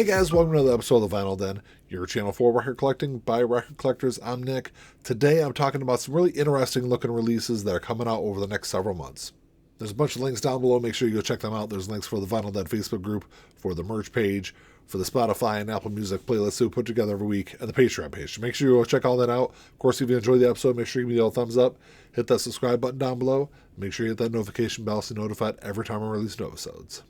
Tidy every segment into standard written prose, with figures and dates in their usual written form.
Hey guys, welcome to another episode of The Vinyl Den, your channel for record collecting by record collectors. I'm Nick. Today I'm talking about some really interesting looking releases that are coming out over the next several months. There's a bunch of links down below, make sure you go check them out. There's links for the Vinyl Den Facebook group, for the merch page, for the Spotify and Apple Music playlists that we put together every week, and the Patreon page. So make sure you go check all that out. Of course, if you enjoyed the episode, make sure you give me a thumbs up, hit that subscribe button down below, make sure you hit that notification bell so you're notified every time I release new episodes.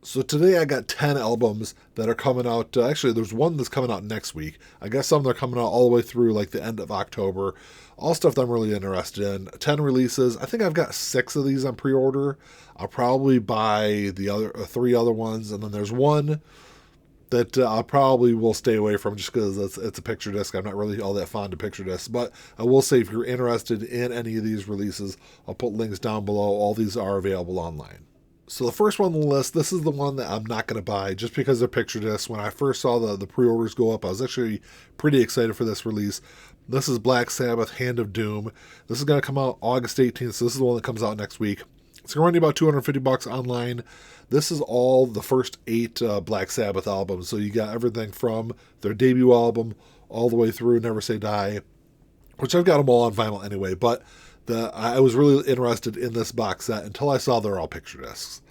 So today I got 10 albums that are coming out. Actually, there's one that's coming out next week. I guess some that are coming out all the way through like the end of October. All stuff that I'm really interested in. 10 releases. I think I've got 6 of these on pre-order. I'll probably buy the other 3 other ones. And then there's one that I probably will stay away from just because it's a picture disc. I'm not really all that fond of picture discs. But I will say if you're interested in any of these releases, I'll put links down below. All these are available online. So the first one on the list, this is the one that I'm not going to buy just because they're picture discs. When I first saw the pre-orders go up, I was actually pretty excited for this release. This is Black Sabbath, Hand of Doom. This is going to come out August 18th, so this is the one that comes out next week. It's going to run you about $250 online. This is all the first 8 Black Sabbath albums. So you got everything from their debut album all the way through Never Say Die, which I've got them all on vinyl anyway, but I was really interested in this box set until I saw they're all picture discs.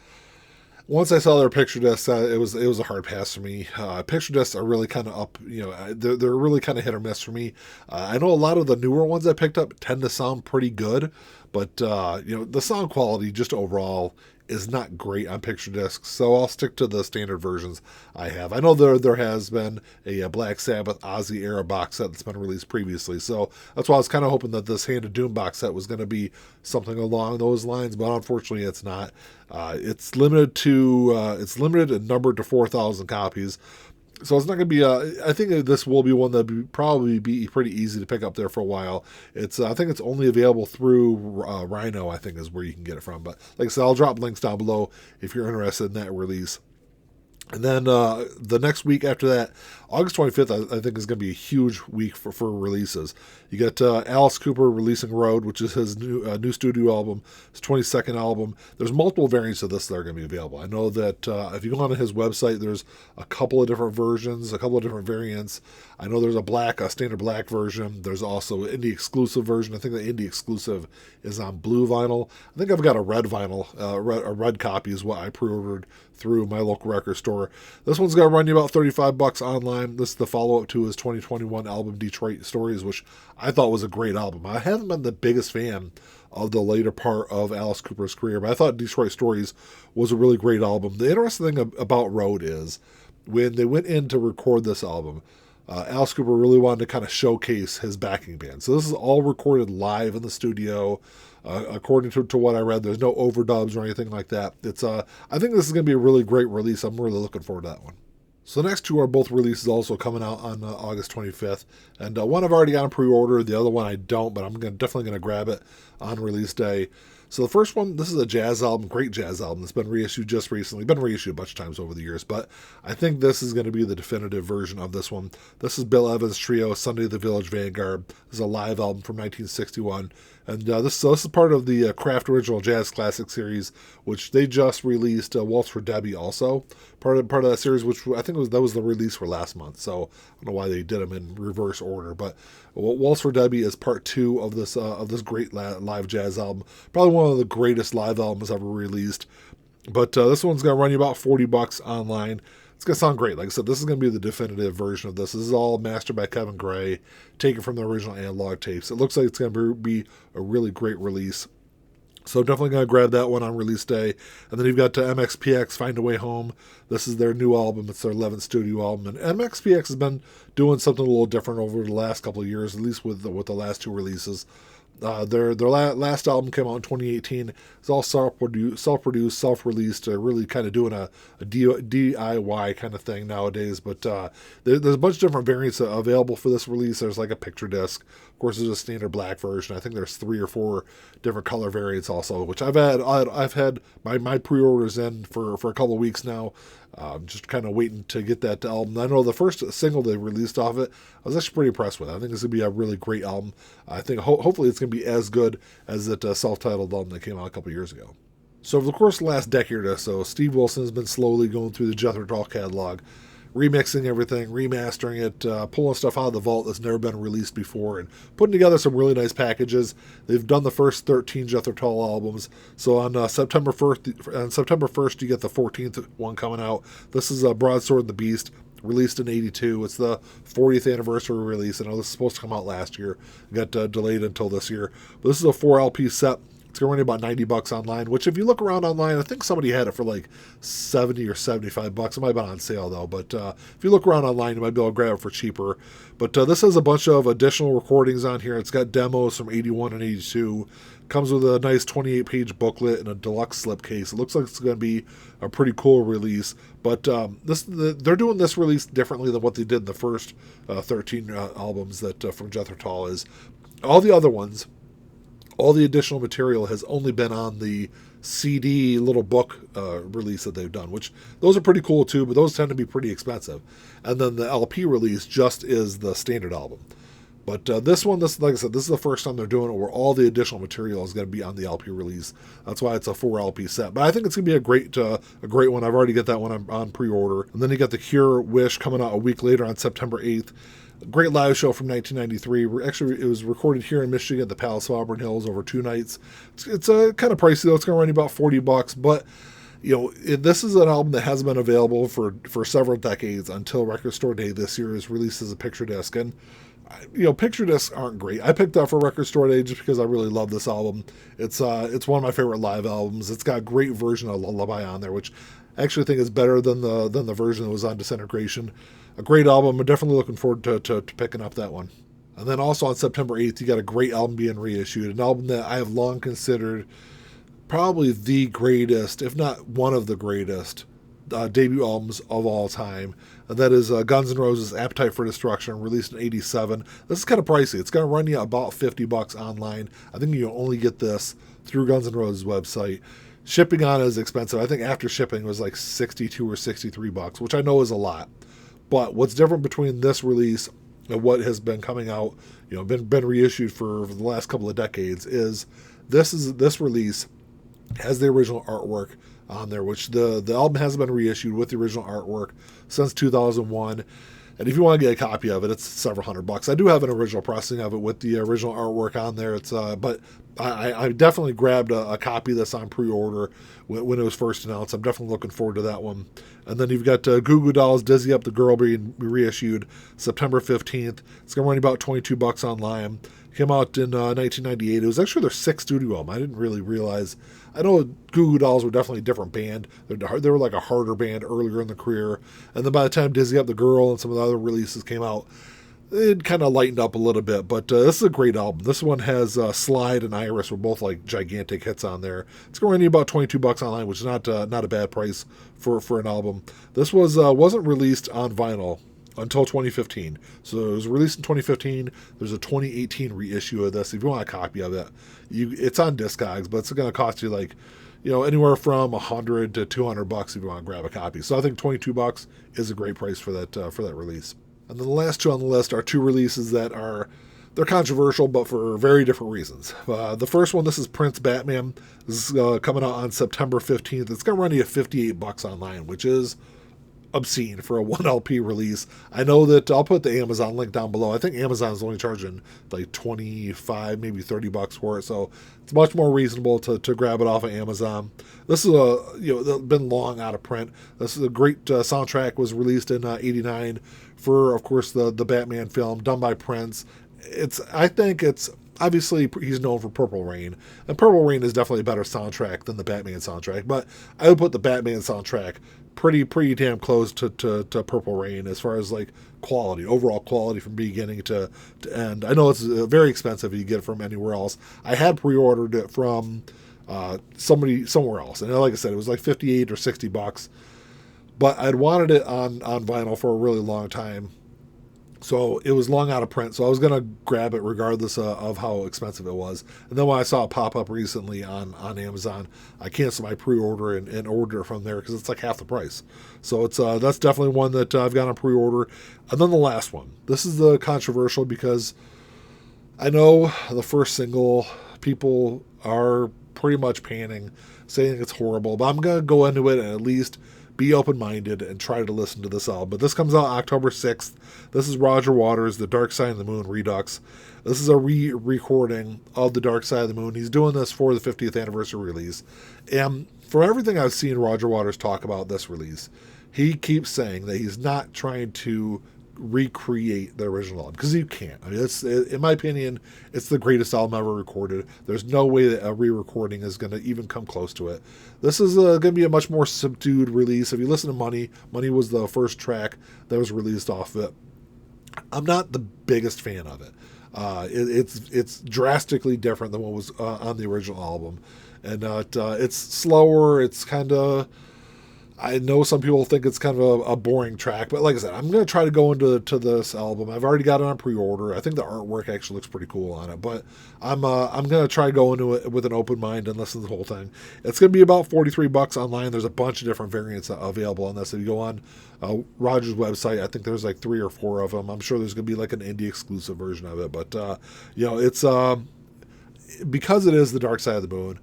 Once I saw their picture discs, it was a hard pass for me. Picture discs are really kind of up, they're really kind of hit or miss for me. I know a lot of the newer ones I picked up tend to sound pretty good, but the sound quality just overall is not great on picture discs, so I'll stick to the standard versions I have. I know there has been a Black Sabbath Ozzy era box set that's been released previously, so that's why I was kind of hoping that this Hand of Doom box set was going to be something along those lines, but unfortunately it's not. It's limited and numbered to 4,000 copies. So it's not going to be. I think this will be one that probably be pretty easy to pick up there for a while. I think it's only available through Rhino. I think is where you can get it from. But like I said, I'll drop links down below if you're interested in that release. And then the next week after that, August 25th, I think is going to be a huge week for releases. You got Alice Cooper releasing Road, which is his new studio album, his 22nd album. There's multiple variants of this that are going to be available. I know that if you go onto his website, there's a couple of different versions, a couple of different variants. I know there's a standard black version. There's also an indie exclusive version. I think the indie exclusive is on blue vinyl. I think I've got a red vinyl, a red copy is what I pre-ordered through my local record store. This one's going to run you about $35 online. This is the follow-up to his 2021 album, Detroit Stories, which I thought was a great album. I haven't been the biggest fan of the later part of Alice Cooper's career, but I thought Detroit Stories was a really great album. The interesting thing about Road is when they went in to record this album, Alice Cooper really wanted to kind of showcase his backing band. So this is all recorded live in the studio. According to what I read, there's no overdubs or anything like that. I think this is going to be a really great release. I'm really looking forward to that one. So the next 2 are both releases also coming out on August 25th. And one I've already got on pre-order. The other one I don't, but I'm definitely going to grab it on release day. So the first one, this is a jazz album, great jazz album that's been reissued just recently. Been reissued a bunch of times over the years, but I think this is going to be the definitive version of this one. This is Bill Evans' trio, Sunday at the Village Vanguard. This is a live album from 1961. And this is part of the Kraft Original Jazz Classic series, which they just released Waltz for Debbie also. Part of that series, which I think that was the release for last month. So I don't know why they did them in reverse order. But Waltz for Debbie is part 2 of this great live jazz album. Probably one of the greatest live albums ever released. But this one's going to run you about $40 online. It's going to sound great. Like I said, this is going to be the definitive version of this. This is all mastered by Kevin Gray, taken from the original analog tapes. It looks like it's going to be a really great release. So I'm definitely going to grab that one on release day. And then you've got MxPx, Find a Way Home. This is their new album. It's their 11th studio album. And MxPx has been doing something a little different over the last couple of years, at least with the last 2 releases. Their last album came out in 2018. It's all self-produced, self-released, really kind of doing a DIY kind of thing nowadays. But there's a bunch of different variants available for this release. There's like a picture disc. Of course, there's a standard black version. I think there's 3 or 4 different color variants also, which I've had my pre-orders in for a couple of weeks now. Just kind of waiting to get that album. I know the first single they released off it, I was actually pretty impressed with. I think it's going to be a really great album. I think hopefully it's going to be as good as that self-titled album that came out a couple years ago. So over the course of the last decade or so, Steve Wilson has been slowly going through the Jethro Tull catalog, remixing everything, remastering it, pulling stuff out of the vault that's never been released before, and putting together some really nice packages. They've done the first 13 Jethro Tull albums. So on September 1st, you get the 14th one coming out. This is Broadsword the Beast, released in '82. It's the 40th anniversary release. I know this is supposed to come out last year. It got delayed until this year. But this is a 4 LP set. It's going to run you about $90 online, which if you look around online, I think somebody had it for like 70 or $75. It might have been on sale though, but if you look around online, you might be able to grab it for cheaper. But this has a bunch of additional recordings on here. It's got demos from '81 and '82. Comes with a nice 28-page booklet and a deluxe slipcase. It looks like it's going to be a pretty cool release. But they're doing this release differently than what they did in the first 13 albums that from Jethro Tull. Is all the other ones, all the additional material has only been on the CD little book release that they've done, which those are pretty cool too, but those tend to be pretty expensive. And then the LP release just is the standard album. But this one, like I said, this is the first time they're doing it where all the additional material is going to be on the LP release. That's why it's a 4 LP set. But I think it's going to be a great one. I've already got that one on pre-order. And then you got The Cure Wish coming out a week later on September 8th. A great live show from 1993. Actually, it was recorded here in Michigan at the Palace of Auburn Hills over 2 nights. It's kind of pricey, though. It's going to run you about $40. But this is an album that has been available for several decades until Record Store Day this year is released as a picture disc. And picture discs aren't great. I picked up for Record Store Day just because I really love this album. It's one of my favorite live albums. It's got a great version of Lullaby on there, which I actually think is better than the version that was on Disintegration. A great album. I'm definitely looking forward to picking up that one. And then also on September 8th, you got a great album being reissued, an album that I have long considered probably the greatest, if not one of the greatest, debut albums of all time. And that is Guns N' Roses' Appetite for Destruction, released in '87. This is kind of pricey. It's going to run you about $50 online. I think you only get this through Guns N' Roses' website. Shipping on it is expensive. I think after shipping it was like $62 or $63, which I know is a lot. But what's different between this release and what has been coming out, been reissued for the last couple of decades, is this release has the original artwork on there, which the album hasn't been reissued with the original artwork since 2001. And if you want to get a copy of it, it's several $100. I do have an original pressing of it with the original artwork on there. It's but I definitely grabbed a copy of this on pre-order when it was first announced. I'm definitely looking forward to that one. And then you've got Goo Goo Dolls' Dizzy Up the Girl being reissued September 15th. It's going to run about $22 online. Came out in 1998. It was actually their 6th studio album. I didn't really realize. I know Goo Goo Dolls were definitely a different band. They were like a harder band earlier in the career. And then by the time Dizzy Up the Girl and some of the other releases came out, it kind of lightened up a little bit. But this is a great album. This one has Slide and Iris were both like gigantic hits on there. It's going to run you about $22 online, which is not a bad price for an album. This wasn't released on vinyl until 2015. So it was released in 2015. There's a 2018 reissue of this. If you want a copy of it, it's on Discogs, but it's going to cost you like, anywhere from $100 to $200 if you want to grab a copy. So I think $22 is a great price for that release. And then the last two on the list are two releases that they're controversial, but for very different reasons. The first one, this is Prince Batman. This is coming out on September 15th. It's going to run you $58 online, which is obscene for a 1 LP release. I know that I'll put the Amazon link down below. I think Amazon's only charging like $25, maybe $30 for it, so it's much more reasonable to grab it off of Amazon. This is been long out of print. This is a great soundtrack. Was released in '89 for, of course, the Batman film done by Prince. I think it's obviously he's known for Purple Rain, and Purple Rain is definitely a better soundtrack than the Batman soundtrack. But I would put the Batman soundtrack pretty damn close to Purple Rain as far as like overall quality from beginning to end. I know it's very expensive if you get it from anywhere else. I had pre-ordered it from somebody somewhere else, and like I said, it was like $58 or $60, but I'd wanted it on vinyl for a really long time. So it was long out of print, so I was going to grab it regardless of how expensive it was. And then when I saw it pop up recently on Amazon, I canceled my pre-order and ordered it from there because it's like half the price. So it's that's definitely one that I've got on pre-order. And then the last one. This is the controversial because I know the first single, people are pretty much panning, saying it's horrible. But I'm going to go into it and at least be open-minded and try to listen to this album. But this comes out October 6th. This is Roger Waters, The Dark Side of the Moon Redux. This is a re-recording of The Dark Side of the Moon. He's doing this for the 50th anniversary release. And for everything I've seen Roger Waters talk about this release, he keeps saying that he's not trying to recreate the original album, because you can't. I mean, in my opinion, it's the greatest album ever recorded. There's no way that a re-recording is going to even come close to it. This is going to be a much more subdued release. If you listen to Money was the first track that was released off it. I'm not the biggest fan of it. It's drastically different than what was on the original album, and it's slower. It's kind of, I know some people think it's kind of a boring track, but like I said, I'm going to try to go into this album. I've already got it on pre-order. I think the artwork actually looks pretty cool on it, but I'm going to try to go into it with an open mind and listen to the whole thing. It's going to be about $43 online. There's a bunch of different variants available on this. If you go on Roger's website, I think there's like 3 or 4 of them. I'm sure there's going to be like an indie exclusive version of it, but it's because it is The Dark Side of the Moon.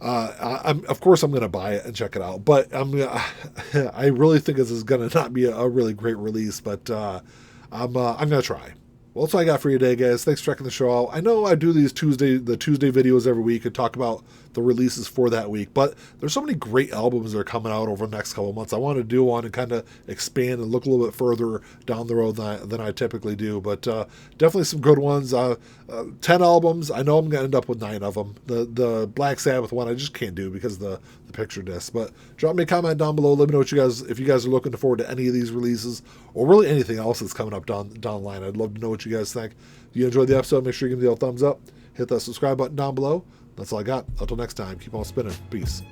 Of course I'm going to buy it and check it out, but I really think this is going to not be a really great release, but I'm going to try. Well, that's all I got for you today, guys. Thanks for checking the show out. I know I do these Tuesday videos every week and talk about the releases for that week, but there's so many great albums that are coming out over the next couple of months. I want to do one and kind of expand and look a little bit further down the road than I typically do, but definitely some good ones. 10 albums. I know I'm going to end up with 9 of them. The Black Sabbath one I just can't do because of the picture disc, but drop me a comment down below. Let me know if you guys are looking forward to any of these releases or really anything else that's coming up down the line. I'd love to know what you guys think. If you enjoyed the episode, make sure you give me the old thumbs up. Hit that subscribe button down below. That's all I got. Until next time, keep on spinning. Peace.